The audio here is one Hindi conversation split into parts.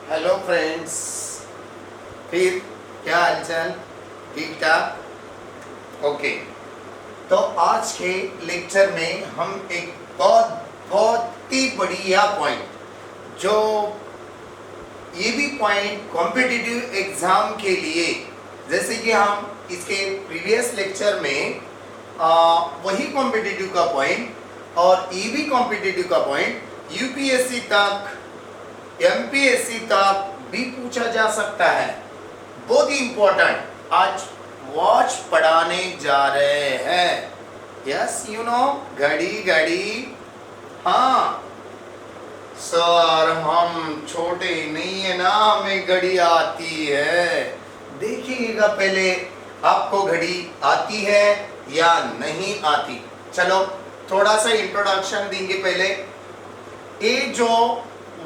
हेलो फ्रेंड्स, फिर क्या हालचाल? ठीक ठाक। ओके, तो आज के लेक्चर में हम एक बहुत ही बढ़िया पॉइंट, जो ये भी पॉइंट कॉम्पिटिटिव एग्जाम के लिए, जैसे कि हम इसके प्रीवियस लेक्चर में वही कॉम्पिटिटिव का पॉइंट और ये भी कॉम्पिटिटिव का पॉइंट यूपीएससी तक, एमपीएससी तक भी पूछा जा सकता है। बहुत ही इंपॉर्टेंट आज वॉच पढ़ाने जा रहे हैं। यस यू नो, घड़ी घड़ी। हाँ सर, हम छोटे नहीं है ना, हमें घड़ी आती है। देखिएगा पहले आपको घड़ी आती है या नहीं आती। चलो थोड़ा सा इंट्रोडक्शन देंगे पहले। ये जो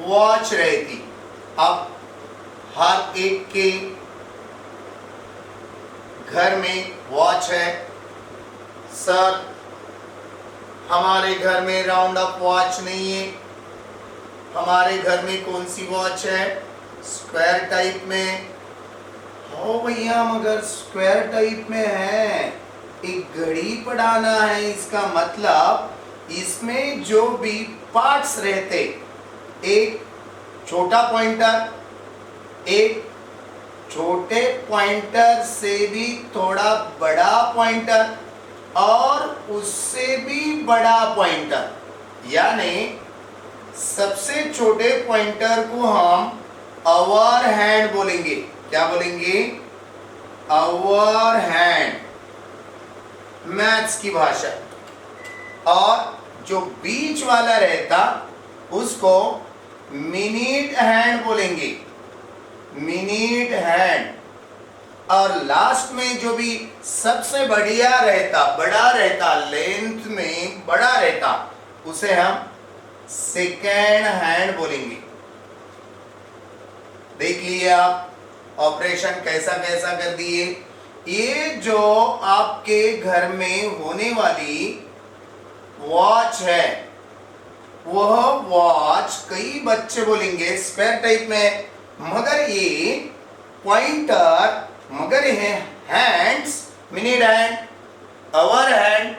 वॉच रहती, अब हर एक के घर में वॉच है। सर हमारे घर में राउंड अप वॉच नहीं है। हमारे घर में कौन सी वॉच है? स्क्वायर टाइप में। हो भैया, मगर स्क्वायर टाइप में है, एक घड़ी पढ़ाना है, इसका मतलब इसमें जो भी पार्ट्स रहते, एक छोटा पॉइंटर, एक छोटे पॉइंटर से भी थोड़ा बड़ा पॉइंटर और उससे भी बड़ा पॉइंटर, यानी सबसे छोटे पॉइंटर को हम अवर हैंड बोलेंगे। क्या बोलेंगे? अवर हैंड, मैथ्स की भाषा। और जो बीच वाला रहता उसको मिनट हैंड बोलेंगे, मिनट हैंड। और लास्ट में जो भी सबसे बढ़िया रहता, बड़ा रहता, लेंथ में बड़ा रहता, उसे हम सेकेंड हैंड बोलेंगे। देख लिए आप ऑपरेशन कैसा कैसा कर दिए। ये जो आपके घर में होने वाली वॉच है, वह वॉच कई बच्चे बोलेंगे स्क्वायर टाइप में, मगर ये पॉइंटर, मगर ये hands, minute hand, hour hand,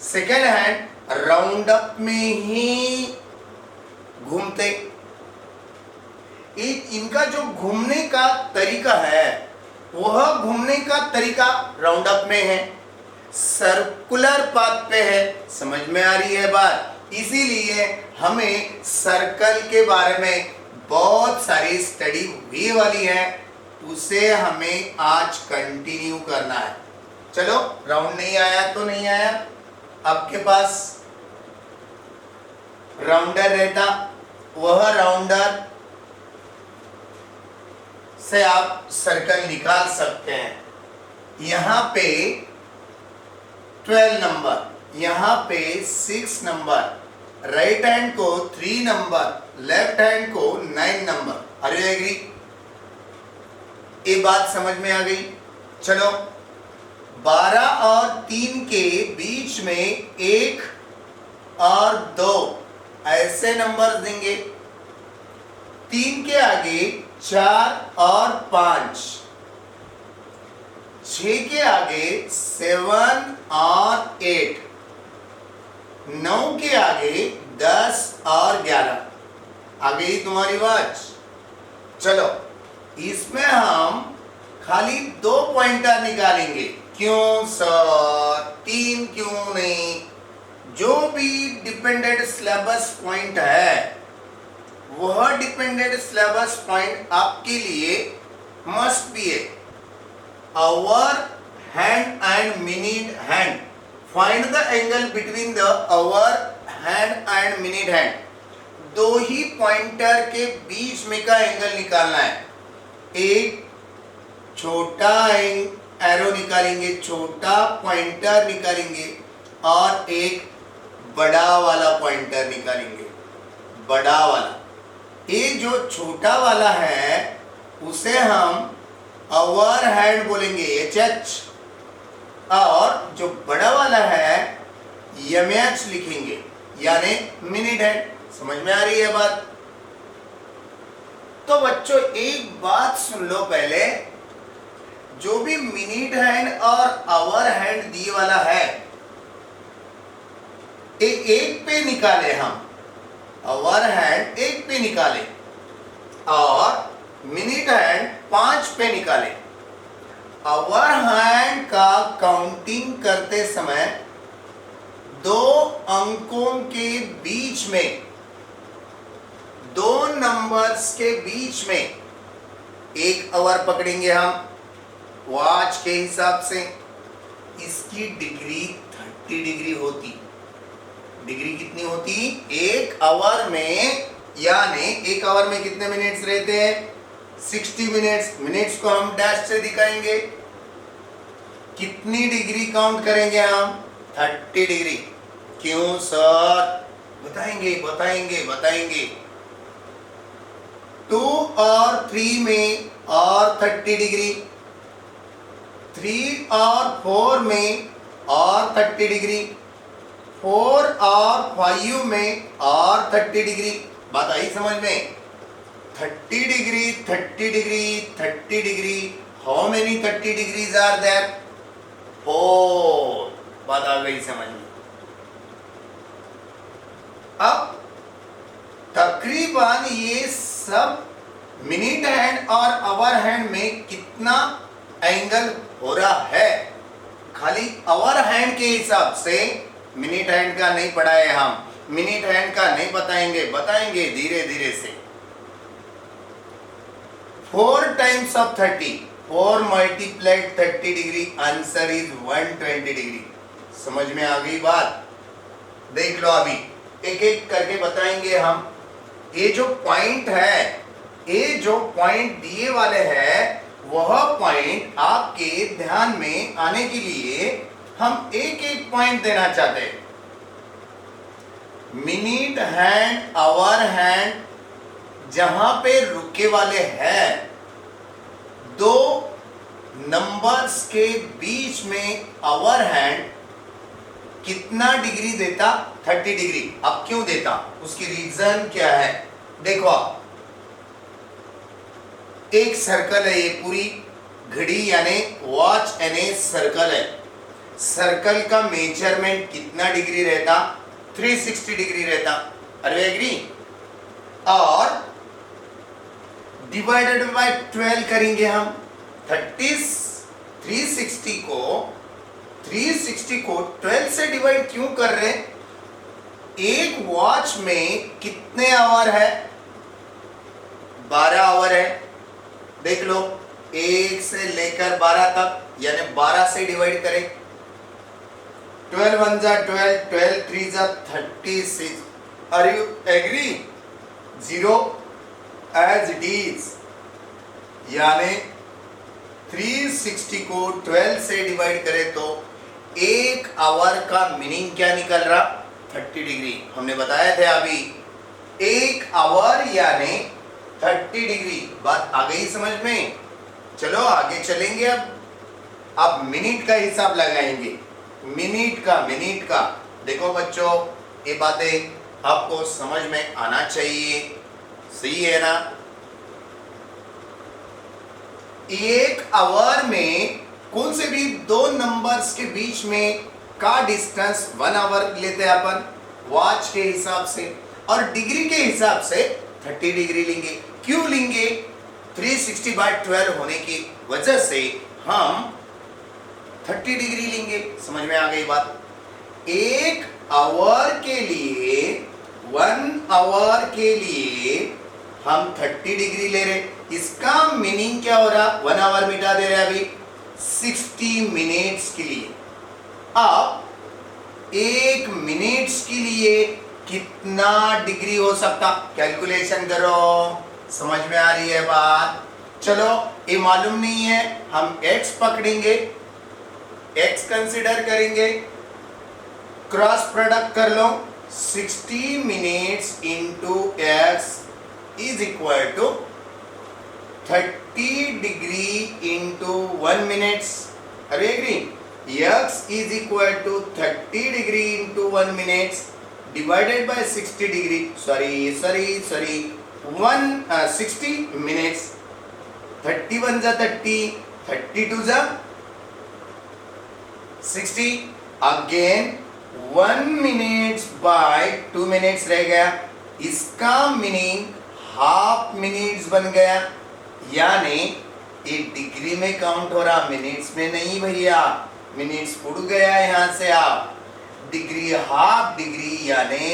second hand, round up में ही घूमते। इनका जो घूमने का तरीका है, वह घूमने का तरीका राउंड अप में है, सर्कुलर पाथ पे है। समझ में आ रही है बात? इसीलिए हमें सर्कल के बारे में बहुत सारी स्टडी हुई वाली है, उसे हमें आज कंटिन्यू करना है। चलो, राउंड नहीं आया तो नहीं आया, आपके पास राउंडर रहता, वह राउंडर से आप सर्कल निकाल सकते हैं। यहां पे 12 नंबर, यहां पे 6 नंबर, राइट हैंड को 3 नंबर, लेफ्ट हैंड को 9 नंबर। Are you agree? ये बात समझ में आ गई? चलो, 12 और 3 के बीच में 1 और 2 ऐसे नंबर देंगे। 3 के आगे 4 और 5, 6 के आगे 7 और 8, 9 के आगे 10 और 11। आ गई तुम्हारी वॉच? चलो, इसमें हम खाली 2 पॉइंटर निकालेंगे। क्यों सर, 3 क्यों नहीं? जो भी डिपेंडेंट सिलेबस पॉइंट है, वह डिपेंडेंट सिलेबस पॉइंट आपके लिए मस्ट बी है। Hour hand and minute hand, find the angle between the hour hand and minute hand. 2 ही पॉइंटर के बीच में का एंगल निकालना है। एक छोटा एरो निकालेंगे, छोटा पॉइंटर निकालेंगे, और एक बड़ा वाला पॉइंटर निकालेंगे, बड़ा वाला। ये जो छोटा वाला है उसे हम अवर हैंड बोलेंगे, HH, और जो बड़ा वाला है MH लिखेंगे, यानी मिनट हैंड। समझ में आ रही है बात? तो बच्चों एक बात सुन लो पहले, जो भी मिनट हैंड और आवर हैंड दिए वाला है, एक पे निकाले हम, आवर हैंड एक पे निकाले और मिनट हैंड 5 पे निकाले। आवर हैंड का काउंटिंग करते समय 2 अंकों के बीच में, 2 नंबर्स के बीच में 1 आवर पकड़ेंगे हम वॉच के हिसाब से। इसकी डिग्री 30 डिग्री होती। डिग्री कितनी होती? 1 आवर में, यानी 1 आवर में कितने मिनट्स रहते हैं? 60 मिनट्स। मिनट्स को हम डैश से दिखाएंगे। कितनी डिग्री काउंट करेंगे हम? 30 डिग्री। क्यों सर? बताएंगे बताएंगे बताएंगे। 2 और 3 में और 30 डिग्री, 3 और 4 में और 30 डिग्री, 4 और 5 में और 30 डिग्री। बात आई समझ में? 30 degree 30 degree 30 degree. How many 30 degrees are there? 4। बात आ गई समझ में? अब तकरीबन ये सब मिनट हैंड और आवर हैंड में कितना एंगल हो रहा है, खाली आवर हैंड के हिसाब से, मिनट हैंड का नहीं पढ़ाए हम, मिनट हैंड का नहीं बताएंगे, बताएंगे धीरे धीरे से। 4 times of 30, 4 multiplied 30 degree, answer is 120 degree. समझ में आ गई बात? देख लो अभी एक एक करके बताएंगे हम। ये जो पॉइंट है, ये जो पॉइंट दिए वाले हैं, वह पॉइंट आपके ध्यान में आने के लिए हम एक एक पॉइंट देना चाहते हैं। मिनट हैंड, आवर हैंड जहां पे रुके वाले हैं, 2 नंबर्स के बीच में आवर हैंड कितना डिग्री देता? 30 डिग्री। अब क्यों देता? उसकी रीजन क्या है? देखो आप, एक सर्कल है, ये पूरी घड़ी यानी वॉच यानी सर्कल है। सर्कल का मेजरमेंट कितना डिग्री रहता? 360 डिग्री रहता। Are we agree? और डिवाइडेड बाय 12 करेंगे हम। 360 को 12 से डिवाइड क्यों कर रहे? एक वॉच में कितने आवर है? 12 आवर है। देख लो, 1 से लेकर 12 तक, यानी 12 से डिवाइड करें। 12 1 जा 12, 12 3 जा 36। Are you agree? 0 as it is, यानी 360 को 12 से डिवाइड करें तो 1 आवर का मीनिंग क्या निकल रहा? 30 डिग्री। हमने बताया था अभी, 1 आवर यानी 30 डिग्री। बात आ गई समझ में? चलो आगे चलेंगे। अब मिनट का हिसाब लगाएंगे। मिनट का देखो बच्चों, ये बातें आपको समझ में आना चाहिए, सही है ना? 1 आवर में कौन से भी 2 नंबर्स के बीच में का डिस्टेंस 1 आवर लेते हैं अपन वॉच के हिसाब से, और डिग्री के हिसाब से 30 डिग्री लेंगे। क्यों लेंगे? 360/12 होने की वजह से हम 30 डिग्री लेंगे। समझ में आ गई बात? 1 आवर के लिए, 1 आवर के लिए हम 30 डिग्री ले रहे। इसका मीनिंग क्या हो रहा? 1 आवर मिटा दे रहे अभी, 60 मिनट्स के लिए। अब 1 मिनट्स के लिए कितना डिग्री हो सकता? कैलकुलेशन करो। समझ में आ रही है बात? चलो, ये मालूम नहीं है, हम x पकड़ेंगे, x कंसीडर करेंगे, क्रॉस प्रोडक्ट कर लो। 60 minutes into x is equal to 30 degree into 1 minutes. Are agree? x is equal to 30 degree into 1 minutes divided by 60 degree, sorry 60 minutes. 31 जा 30, 32 जा 60. अगेन 1 minutes by 2 minutes रह गया. इसका मीनिंग हाफ मिनट्स बन गया, यानी ये डिग्री में काउंट हो रहा, मिनट्स में नहीं भैया. मिनट्स उड़ गया यहाँ से. आप डिग्री हाफ डिग्री यानी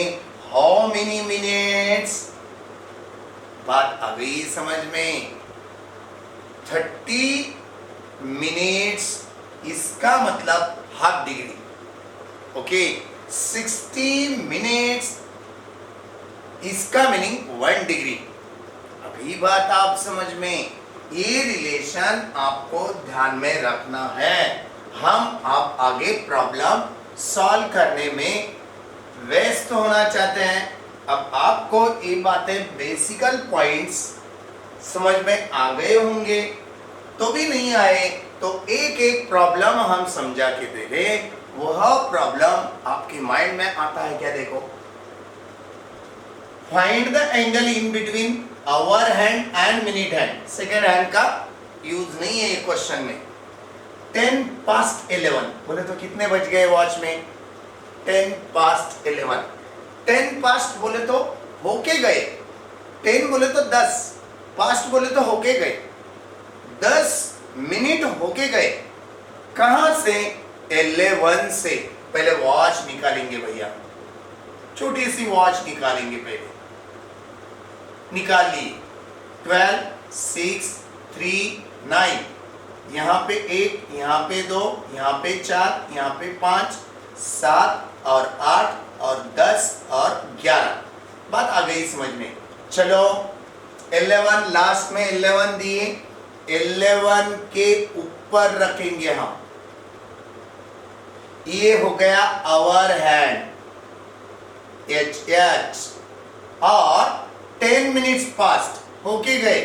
हाउ मेनी मिनट्स. बात आ गई समझ में. 30 मिनट्स इसका मतलब हाफ डिग्री. ओके. 60 मिनट्स इसका मीनिंग 1 डिग्री. अभी बात आप समझ में. ये रिलेशन आपको ध्यान में रखना है. हम आप आगे प्रॉब्लम सॉल्व करने में व्यस्त होना चाहते हैं. अब आपको ये बातें बेसिकल पॉइंट्स समझ में आ गए होंगे. तो भी नहीं आए तो एक एक प्रॉब्लम हम समझा के दे रहे. वह प्रॉब्लम आपके माइंड में आता है क्या? देखो, find the angle in between hour hand and minute hand. Second hand का यूज नहीं है ये क्वेश्चन में. 10 past 11 बोले तो कितने बज गए वॉच में? 10 past 11. 10 past बोले तो होके गए. 10 बोले तो 10. past बोले तो होके गए. 10 मिनट होके गए. कहां से? 11 से. पहले वॉच निकालेंगे भैया. छोटी सी वॉच निकालेंगे पहले. निकाल ली. 12, 6, 3, 9. यहाँ पे 1, यहाँ पे 2, यहाँ पे 4, यहाँ पे 5, 7 और 8 और 10 और 11. बात आ गई समझ में. चलो 11 लास्ट में 11 दिए. 11 के ऊपर रखेंगे हम. ये हो गया आवर हैंड HH. और 10 मिनट्स पास्ट होके गए.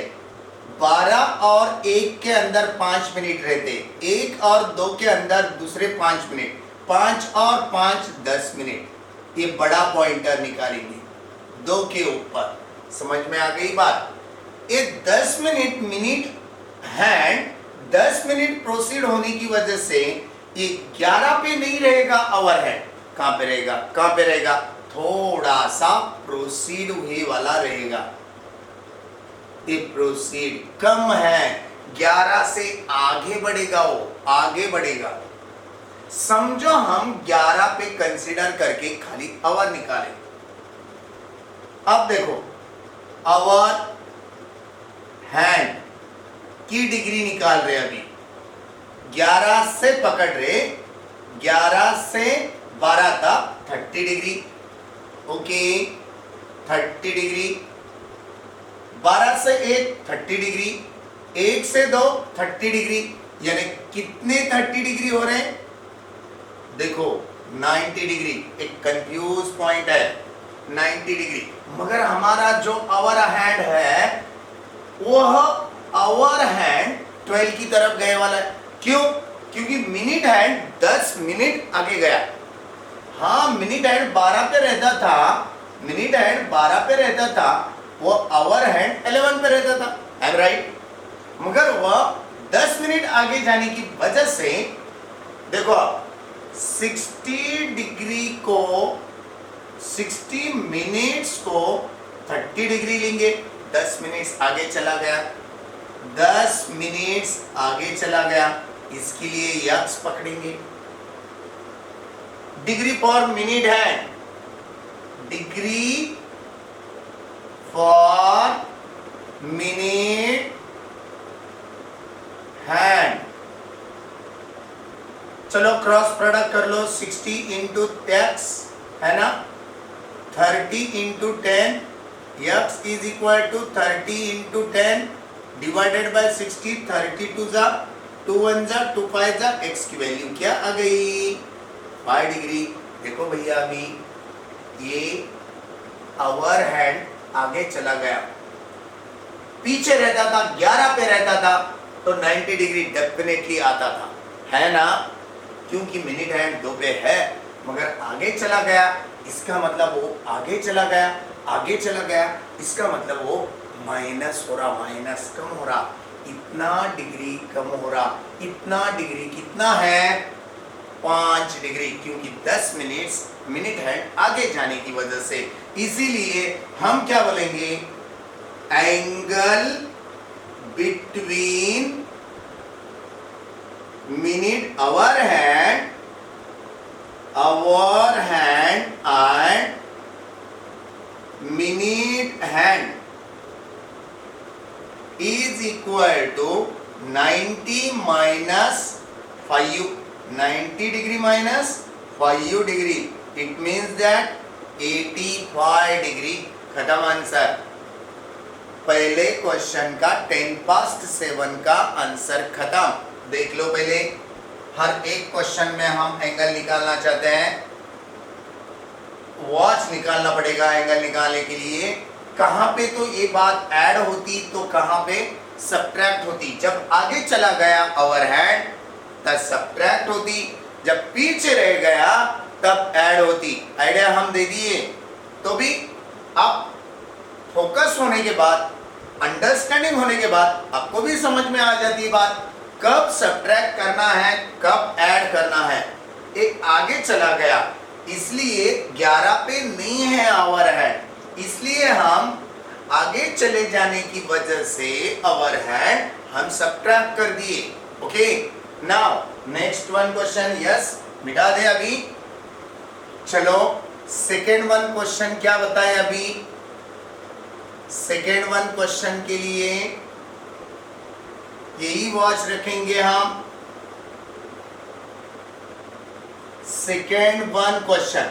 12 और 1 के अंदर 5 मिनट रहते. 1 और 2 के अंदर दूसरे 5 मिनट. 5 और 5 10 मिनट. ये बड़ा पॉइंटर निकालेंगे 2 के ऊपर. समझ में आ गई बात. ये 10 minute minute hand 10 minute proceed होने की वजह से ये 11 पे नहीं रहेगा. आवर हैंड कहां पे रहेगा? कहां पे रहेगा? थोड़ा सा प्रोसीड हुए वाला रहेगा. ये प्रोसीड कम है. 11 से आगे बढ़ेगा. वो आगे बढ़ेगा. समझो हम 11 पे कंसीडर करके खाली आवर निकालें. अब देखो, आवर हैंड की डिग्री निकाल रहे. अभी 11 से पकड़ रहे. 11 से 12 तक 30 डिग्री. Okay, 30 degree. 12 से 1 30 डिग्री. 1 से 2 30 डिग्री. यानी कितने 30 डिग्री हो रहे हैं? देखो 90 डिग्री. एक कंफ्यूज पॉइंट है 90 डिग्री. मगर हमारा जो आवर हैंड है वह आवर हैंड 12 की तरफ गए वाला है. क्यों? क्योंकि मिनट हैंड 10 मिनट आगे गया. हाँ, मिनट हैंड 12 पे रहता था. मिनट हैंड 12 पे रहता था. वो आवर हैंड 11 पे रहता था. I am right. मगर वह 10 मिनट आगे जाने की वजह से देखो 60 डिग्री को 60 मिनट्स को 30 डिग्री लेंगे. 10 मिनट्स आगे चला गया. 10 मिनट्स आगे चला गया. इसके लिए यक्स पकड़ेंगे. डिग्री फॉर मिनट है. Degree for minute hand. चलो क्रॉस प्रोडक्ट कर लो. 60 इंटू एक्स है ना. 30 into 10 x is equal to 30 into 10 divided by 60. 32 जा 2 1 जा 2 5 जा. एक्स की वैल्यू क्या आ गई? 5 डिग्री. देखो भैया अभी ये आवर हैंड आगे चला गया. पीछे रहता था 11 पे रहता था तो 90 डिग्री डेफिनेटली आता था, है ना. क्योंकि मिनट हैंड 2 पे है मगर आगे चला गया. इसका मतलब वो आगे चला गया. आगे चला गया, इसका मतलब वो माइनस हो रहा, माइनस कम हो रहा, इतना डिग्री कम हो रहा, इतना डिग्री कितना है 5 डिग्री, क्योंकि 10 मिनट हैंड आगे जाने की वजह से। इसीलिए हम क्या बोलेंगे, angle between minute hour hand and minute hand is equal to 90 minus 5, 90 degree minus 5 degree, it means that 85 degree। खत्म आंसर। पहले क्वेश्चन का 7 का आंसर खत्म। देख लो, पहले हर एक क्वेश्चन में हम एंगल निकालना चाहते हैं, वॉच निकालना पड़ेगा एंगल निकालने के लिए। कहां पे तो ये बात ऐड होती तो कहां पे सब्ट्रैक्ट होती। जब आगे चला गया ओवरहेड तब सब्ट्रैक्ट होती, जब पीछे रह गया तब ऐड होती। आइडिया हम दे दिए, तो भी अब फोकस होने के बाद, अंडरस्टैंडिंग होने के बाद आपको भी समझ में आ जाती है बात, कब सब्ट्रैक्ट करना है, कब ऐड करना है। एक आगे चला गया इसलिए 11 पे नहीं है ओवरहेड, इसलिए हम आगे चले जाने की वजह से ओवरहेड हम सब्ट्रैक्ट कर दिए। Okay, now next one question. Yes, मिटा दे अभी। चलो सेकेंड वन क्वेश्चन क्या बताए अभी। सेकेंड वन क्वेश्चन के लिए यही वॉच रखेंगे हम। Second one question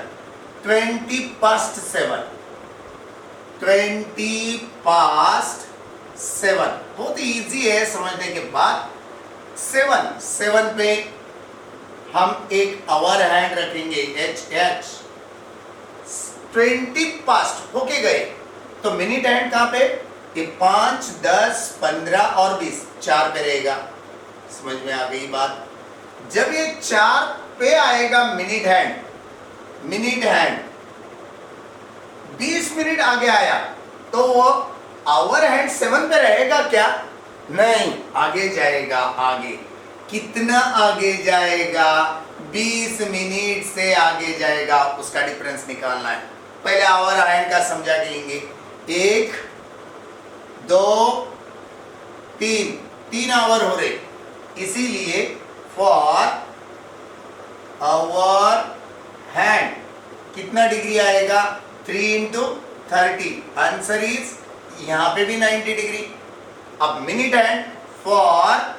20 past 7, 20 past 7 बहुत इजी है समझने के बाद। 7 पे हम एक आवर हैंड रखेंगे HH। 20 पास्ट होके गए तो मिनट हैंड कहां पे, ये 5, 10, 15 और 20 4 पे रहेगा। समझ में आ गई बात। जब ये 4 पे आएगा मिनट हैंड 20 मिनट आगे आया तो वो आवर हैंड 7 पे रहेगा क्या, नहीं, आगे जाएगा। आगे कितना आगे जाएगा, 20 मिनट से आगे जाएगा, उसका डिफरेंस निकालना है। पहले आवर हैंड का समझा के लेंगे। 1, 2, 3 आवर हो रहे, इसीलिए फॉर आवर हैंड कितना डिग्री आएगा, 3 × 30, आंसर इज यहां पे भी 90 डिग्री। अब minute hand, for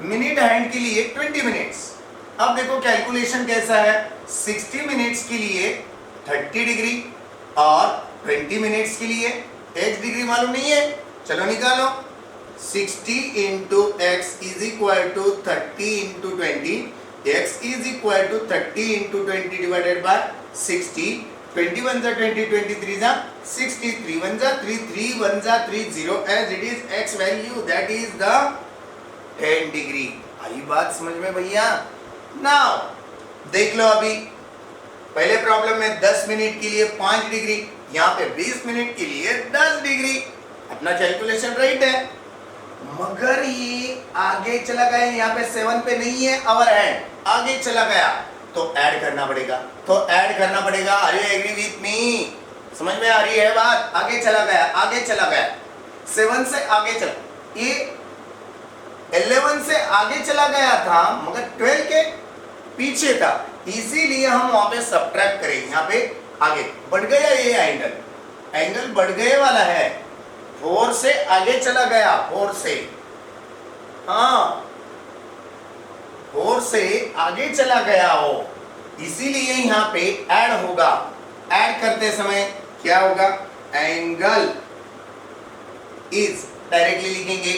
minute hand के लिए 20 मिनट्स। अब देखो कैलकुलेशन कैसा है, 60 मिनट्स के लिए 30 डिग्री और 20 मिनट्स के लिए x डिग्री मालूम नहीं है, चलो निकालो। 60 × x is equal to 30 × 20, x is equal to 30 × 20 divided by 60, 21 जा 20, 23 जा 60, 3 1 जा 3, 3 1 जा 3, 0 as it is x value that is the 10 degree. आई बात समझ में भैया। नाउ देख लो, अभी पहले प्रॉब्लम में 10 मिनट के लिए 5 डिग्री, यहाँ पे 20 मिनट के लिए 10 डिग्री। अपना कैलकुलेशन राइट है, मगर ये आगे चला गया, यहाँ पे 7 पे नहीं है आवर हैंड, आगे चला गया तो ऐड करना पड़ेगा। Are you agree with me, समझ में आ रही है बात। आगे चला गया 7 से आगे चला, ये 11 से आगे चला गया था मगर 12 के पीछे था, इसीलिए हम वहां पे सब्ट्रैक्ट करेंगे। यहाँ पे आगे बढ़ गया, ये एंगल बढ़ गए वाला है, 4 से आगे चला गया, 4 से, हाँ 4 से आगे चला गया हो, इसीलिए यहाँ पे ऐड होगा। ऐड करते समय क्या होगा, एंगल इज, डायरेक्टली लिखेंगे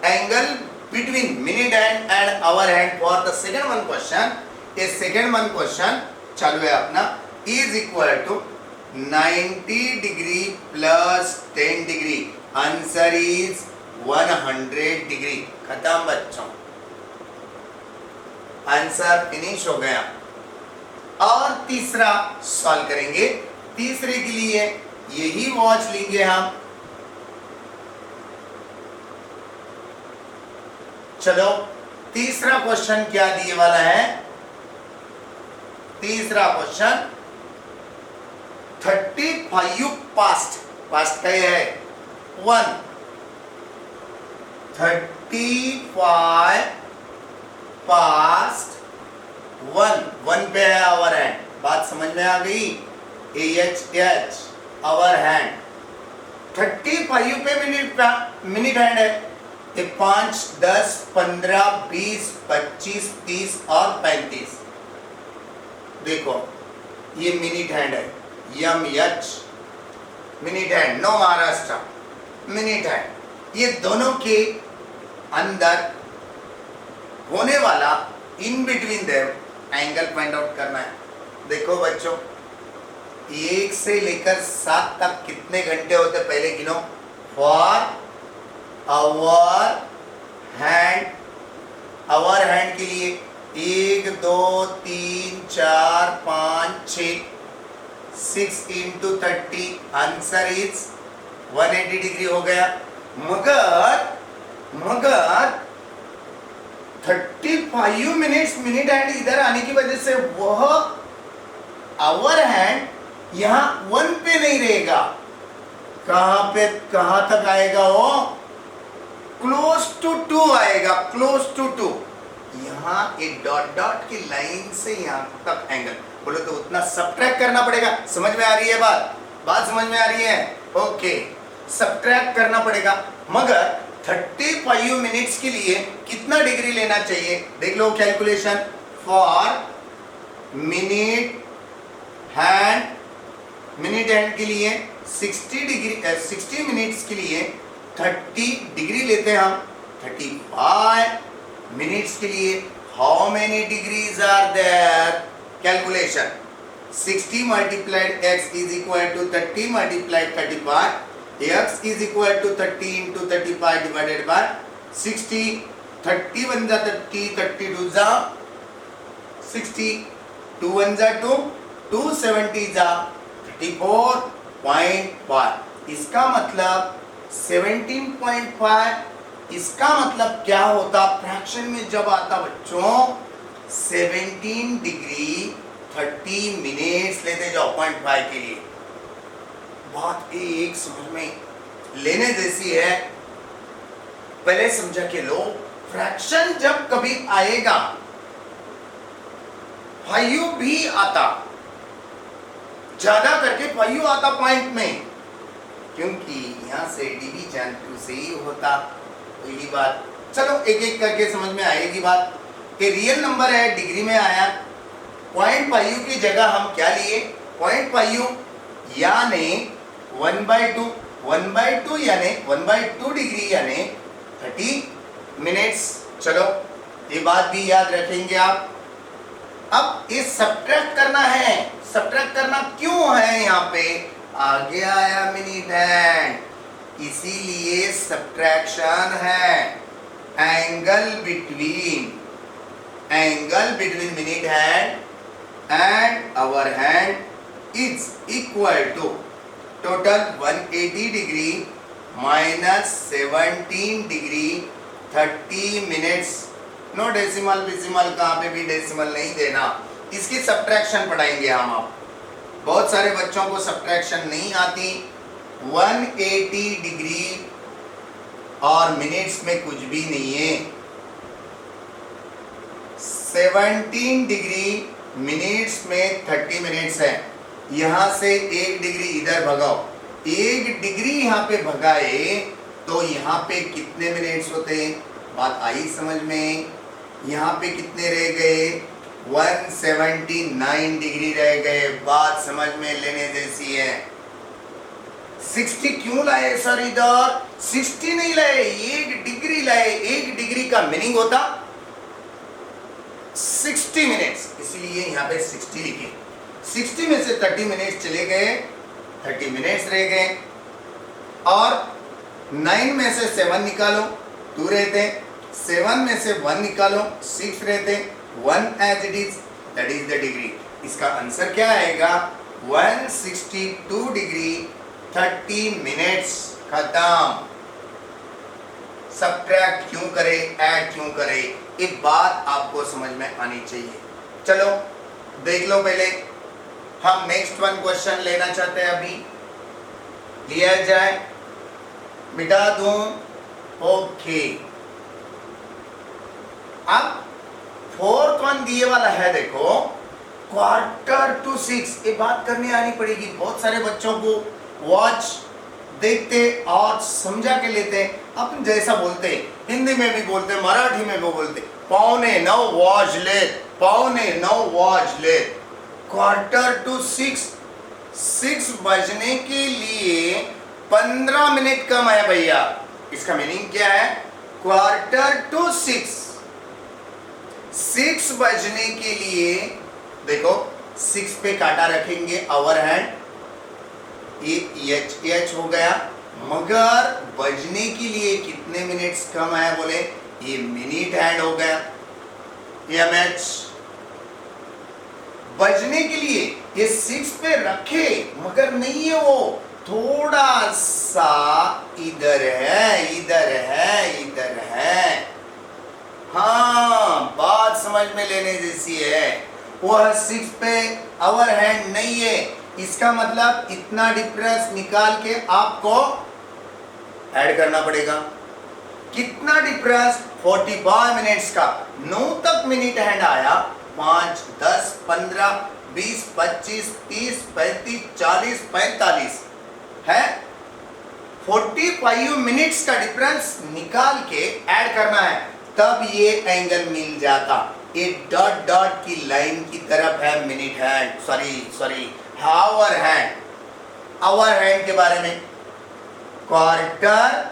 angle between minute hand and hour hand for the second one question. ये सेकंड वन क्वेश्चन चालू है अपना, is equal to 90 degree plus 10 degree, answer is 100 degree. खत्म बच्चों, आंसर फिनिश हो गया। और तीसरा सॉल्व करेंगे। तीसरे के लिए यही वॉच लेंगे हम। चलो तीसरा क्वेश्चन क्या दिए वाला है? तीसरा क्वेश्चन 35 पास्ट का ये है 1 35 पास्ट 1 पे है आवर हैंड। बात समझ में आ गई? AH आवर हैंड 35 पे मिनट हैंड है। 5 10 15 20 25 30 और 35। देखो ये मिनट हैंड है, MH minute hand, no Maharashtra minute hand. ये दोनों के अंदर होने वाला in between them angle find out करना है। देखो बच्चों 1 से लेकर 7 तक कितने घंटे होते पहले गिनो। फॉर आवर हैंड के लिए 1 2 3 4 5 6 6 into 30 आंसर इज 180 डिग्री हो गया। मगर 35 मिनट हैंड इधर आने की वजह से वह आवर हैंड यहां 1 पे नहीं रहेगा। कहां तक आएगा वो? क्लोज टू 2 आएगा, क्लोज टू 2। यहां एक डॉट की लाइन से यहां तक एंगल बोलो तो उतना सब्ट्रैक्ट करना पड़ेगा। समझ में आ रही है बात समझ में आ रही है? ओके, सब्ट्रैक्ट करना पड़ेगा। मगर 35 मिनट्स के लिए कितना डिग्री लेना चाहिए? देख लो कैलकुलेशन। फॉर मिनट हैंड के लिए 60 मिनट्स के लिए 30 डिग्री लेते हैं हम। 35 मिनट्स के लिए how many degrees are there? Calculation 60 multiplied x is equal to 30 multiplied 35. x is equal to 30 into 35 divided by 60. 30 1 जा 30, 30 2 जा 60, 2 1 जा 2, 270 जा 34.5। इसका मतलब 17.5। इसका मतलब क्या होता? फ्रैक्शन में जब आता बच्चों 17 डिग्री 30 मिनट्स लेते जाओ 0.5 के लिए। बात एक समझ में लेने जैसी है, पहले समझा के लो। फ्रैक्शन जब कभी आएगा 5 भी आता, ज्यादा करके 5 आता पॉइंट में, क्योंकि यहां से डिवीजन 2 से ही होता। तो यही बात, चलो एक एक करके समझ में आएगी बात कि रियल नंबर है, डिग्री में आया। 0.5 की जगह हम क्या लिए? 0.5 यानी 1/2, 1/2 यानी 1/2 डिग्री यानी 30 मिनट्स। चलो ये बात भी याद रखेंगे आप। अब ये सब्ट्रैक्ट करना है। सब्ट्रैक्ट करना क्यों है? यहाँ पे आगे आया मिनट हैंड, इसीलिए सब्ट्रैक्शन है। Angle between minute hand and our hand is equal to total 180 degree minus 17 degree 30 minutes। No decimal विसिमल, कहाँ पे भी डेसिमल नहीं देना। इसकी सब्ट्रैक्शन पढ़ाएंगे हम। आप बहुत सारे बच्चों को सब्ट्रैक्शन नहीं आती। 180 डिग्री और मिनट्स में कुछ भी नहीं है। 17 डिग्री मिनट्स में 30 मिनट्स है। यहां से 1 डिग्री इधर भगाओ, 1 डिग्री यहां पे भगाए तो यहां पे कितने मिनट्स होते हैं? बात आई समझ में? यहां पे कितने रह गए? 179 डिग्री रह गए। बात समझ में लेने जैसी है। 60 क्यों लाए सर? इधर 60 नहीं लाए, 1 डिग्री लाए। 1 डिग्री का मीनिंग होता 60 मिनट्स, इसलिए यहाँ पे 60 लिखे। 60 में से 30 मिनट्स चले गए, 30 मिनट्स रह गए। और 9 में से 7 निकालो, 2 रहते। 7 में से 1 निकालो, 6 रहते। 1 as it is, that is the degree. इसका आंसर क्या आएगा? 162 डिग्री 30 मिनट्स। खत्म। सब्ट्रैक्ट क्यों करे, ऐड क्यों करे, एक बात आपको समझ में आनी चाहिए। चलो देख लो पहले, हम नेक्स्ट वन क्वेश्चन लेना चाहते हैं, अभी लिया जाए, मिटा दूं, ओके। अब फोर्थ वन दिए वाला है, देखो, 5:45। ये बात करनी आनी पड़ेगी। बहुत सारे बच्चों को वॉच देखते और समझा के लेते, अपन जैसा बोलते, हिंदी में भी बोलते, मराठी में भी बोलते, 8:45 वॉच ले, 8:45 वॉच ले। 5:45, 6 बजने के लिए 15 मिनट कम है भैया। इसका मीनिंग क्या है? 5:45, 6 बजने के लिए, देखो 6 पे काटा रखेंगे, आवर हैंड, ये एच हो गया, मगर बजने के लिए कितने मिनट्स कम है बोले, ये मिनट हैंड हो गया, एम एच। बजने के लिए ये 6 पे रखे, मगर नहीं है, वो थोड़ा सा इधर है, इधर है, इधर है। हाँ, बात समझ में लेने जैसी है। वह 6 पे आवर हैंड नहीं है, इसका मतलब इतना डिफरेंस निकाल के आपको ऐड करना पड़ेगा। कितना डिफरेंस? 45 मिनट्स का। 9 तक मिनट हैंड आया, 5, 10, 15, 20, 25, 30, 35, 40, 45 है। 45 मिनट्स का डिफरेंस निकाल के ऐड करना है, तब ये एंगल मिल जाता। ये डॉट डॉट की लाइन की तरफ है minute hand, sorry hour hand. Hour hand के बारे में, क्वार्टर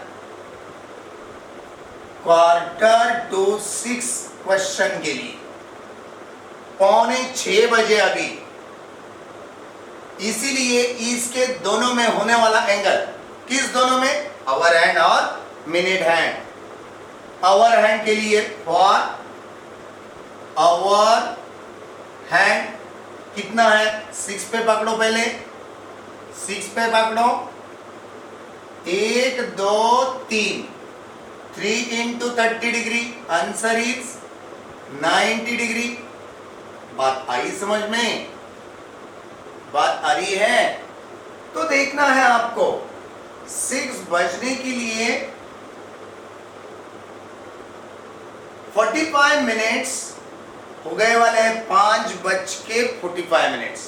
टू 6 क्वेश्चन के लिए 5:45 बजे अभी, इसीलिए इसके दोनोदोनों में होने वाला एंगल, किस दोनों में? आवर हैंड और मिनट हैंड। आवर हैंड के लिए फॉर आवर हैंड कितना है? 6 पे पकड़ो, पहले 6 पे पकड़ो, 1 2 3, 3 into 30 degree, answer is 90 degree. बात आई समझ में? बात आ रही है? तो देखना है आपको, 6 बजने के लिए 45 मिनट्स हो गए वाले हैं, 5:45 मिनट्स।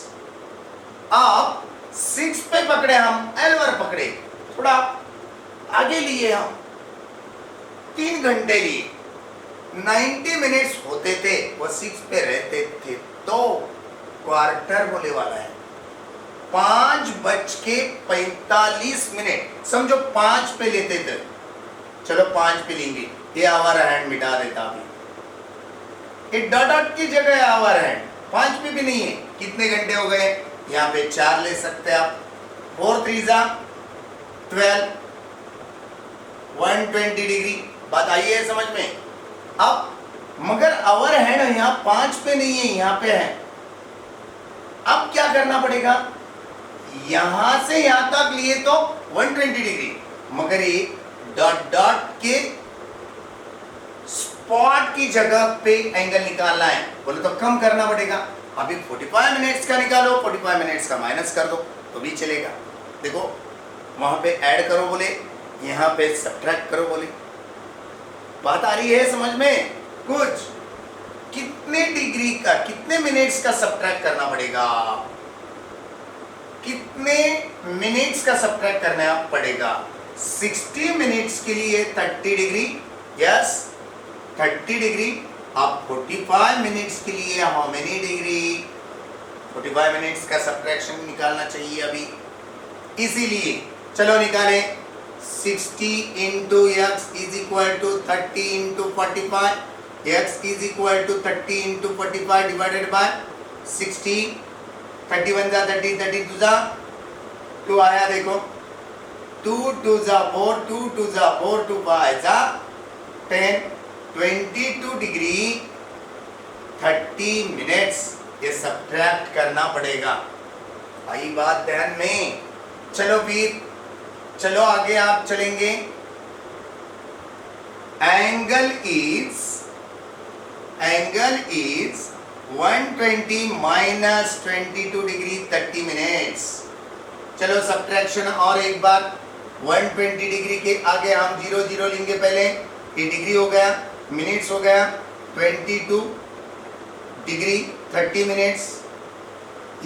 आप 6 पे पकड़े, हम एलवर पकड़े, थोड़ा आगे लिए, हम 3 घंटे लिए, 90 मिनट्स होते थे, वो 6 पे रहते थे, तो क्वार्टर बोले वाला है 5:45 मिनट। समझो 5 पे लेते थे, चलो 5 पे लेंगे, ये आवर हैंड मिटा देता अभी, ये डॉट डॉट की जगह आवर हैंड 5 पे भी नहीं है। कितने घंटे हो गए? यहाँ पे 4 ले सकते हैं आप, 4 3 12, 120 डिग्री। बात आई है समझ में? अब मगर आवर हैंड यहाँ 5 पे नहीं है, यहाँ पे है। अब क्या करना पड़ेगा? यहां से यहां तक लिए तो 120 डिग्री, मगर ये डॉट डॉट के स्पॉट की जगह पे एंगल निकालना है, बोले तो कम करना पड़ेगा। अभी 45 मिनट्स का निकालो, 45 मिनट्स का माइनस कर दो तो भी चलेगा। देखो वहां पे ऐड करो बोले, यहाँ पे सब्ट्रैक्ट करो बोले। बात आ रही है समझ में? कुछ कितने डिग्री का, कितने मिनट्स का सब्ट्रैक्ट करना पड़ेगा? कितने मिनट्स का सब्ट्रैक्ट करना पड़ेगा? 60 मिनट्स के लिए 30 डिग्री, यस 30 डिग्री। अब 45 मिनट्स के लिए हाउ मेनी डिग्री? 45 मिनट्स का सब्ट्रैक्शन निकालना चाहिए अभी, इसीलिए चलो निकालें। 60 into x is equal to 30 into 45, x is equal to 30 into 45 divided by 60, 31 जा 30, 30 2 जा 2 आया, देखो 2 2 जा 4, 2 2 जा 4, 2 5 जा 10, 22 डिग्री 30 मिनट्स। ये सब्ट्रैक्ट करना पड़ेगा। आई बात ध्यान में? चलो फिर चलो आगे आप चलेंगे। Angle is 120 minus 22 degree 30 minutes. चलो सब्ट्रैक्शन और एक बार। 120 डिग्री के आगे हम 0 लेंगे पहले, ये डिग्री हो गया, मिनट्स हो गया, 22 डिग्री 30 मिनट्स।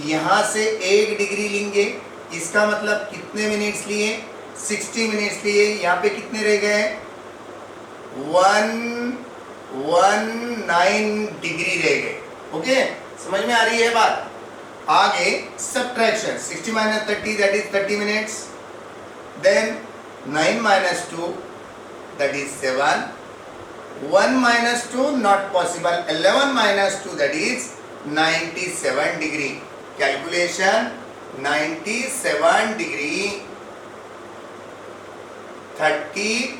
यहाँ से 1 डिग्री लेंगे, इसका मतलब कितने मिनट्स लिए? 60 मिनट्स लिए। यहाँ पे कितने रह गए? 119 डिग्री रह गए। ओके, समझ में आ रही है बात? आगे subtraction 60 minus 30 that is 30 minutes, then 9 minus 2 that is 7, 1 minus 2 not possible, 11 minus 2 that is 97 degree. Calculation 97 degree 30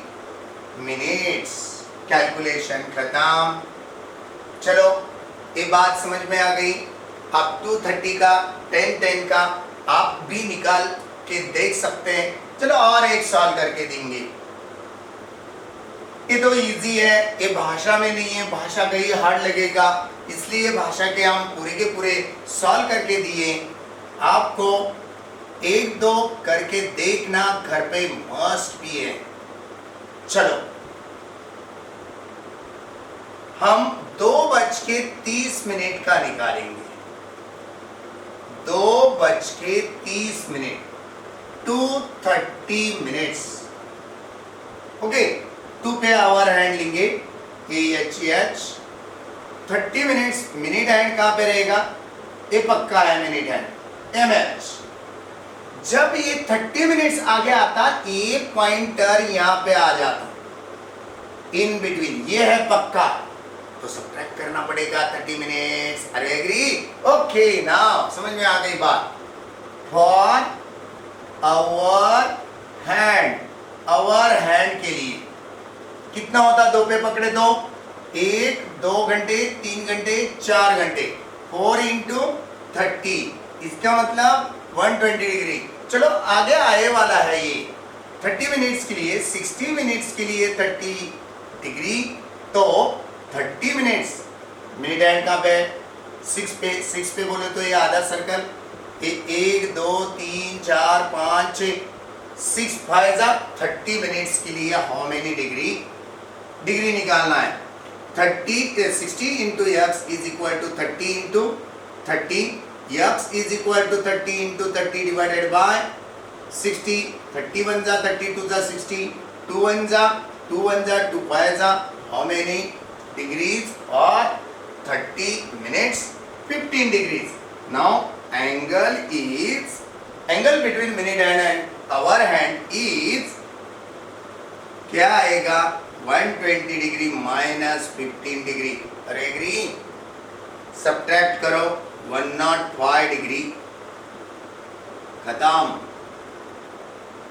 minutes. Calculation खत्म। चलो ये बात समझ में आ गई। अब 230 का 10 का आप भी निकाल के देख सकते हैं। चलो और एक सॉल्व करके देंगे। ये तो इजी है, ये भाषा में नहीं है, भाषा का ही हार्ड लगेगा, इसलिए भाषा के हम पूरे के पूरे सॉल्व करके दिए। आपको 1-2 करके देखना घर पे मस्ट भी है। चलो हम 2:30 का निकालेंगे। 2:30 2:30 मिनट्स। ओके, 2 पे आवर हैंड लेंगे, AHH 30 मिनट्स। मिनट हैंड कहां पे रहेगा? ये पक्का है मिनट हैंड, MH। जब ये 30 मिनट्स आगे आता, ये पॉइंटर यहां पे आ जाता इन बिटवीन, ये है पक्का, तो सब्ट्रैक्ट करना पड़ेगा 30 minutes. Are agree? Okay, now समझ में आ गई बात। फॉर आवर हैंड के लिए कितना होता? 2 पे पकड़े तो 1, 2 घंटे, 3 घंटे, 4 घंटे, 4 into 30, इसका मतलब 120 डिग्री। चलो आगे आए वाला है ये 30 मिनट्स के लिए, 60 मिनट्स के लिए 30 डिग्री, तो 30 मिनट्स। मिनट हैंड कहाँ पे? 6 पे बोले तो ये आधा सर्कल, 1 2 3 4 5 6, 6 5 30 मिनट्स के लिए हाउ मेनी डिग्री निकालना है। 60 into x is equal to 30 into 30, x is equal to 30 into 30 divided by 60, 30 1 जा 30 2 जा 60, 2 1 जा 2 1 जा 2 5 जा, how many degrees? or 30 minutes 15 degrees. Now angle between minute hand and hour hand is क्या आएगा? 120 डिग्री माइनस 15 डिग्री। अरे एग्री? सब्ट्रैक्ट करो, 105 डिग्री। खत्म।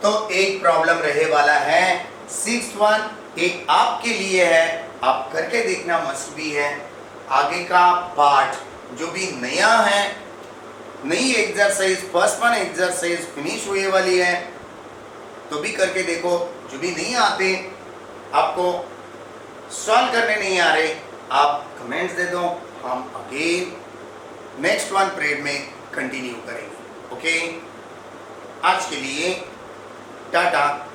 तो एक प्रॉब्लम रहे वाला है 6th एक आपके लिए है, आप करके देखना मस्ट भी है। आगे का पार्ट जो भी नया है, नई exercise, first one exercise finish हुए वाली है, तो भी करके देखो। जो भी नहीं आते, आपको सॉल्व करने नहीं आ रहे, आप कमेंट्स दे दो, हम अगेन नेक्स्ट वन पीरियड में कंटिन्यू करेंगे। ओके, आज के लिए टाटा।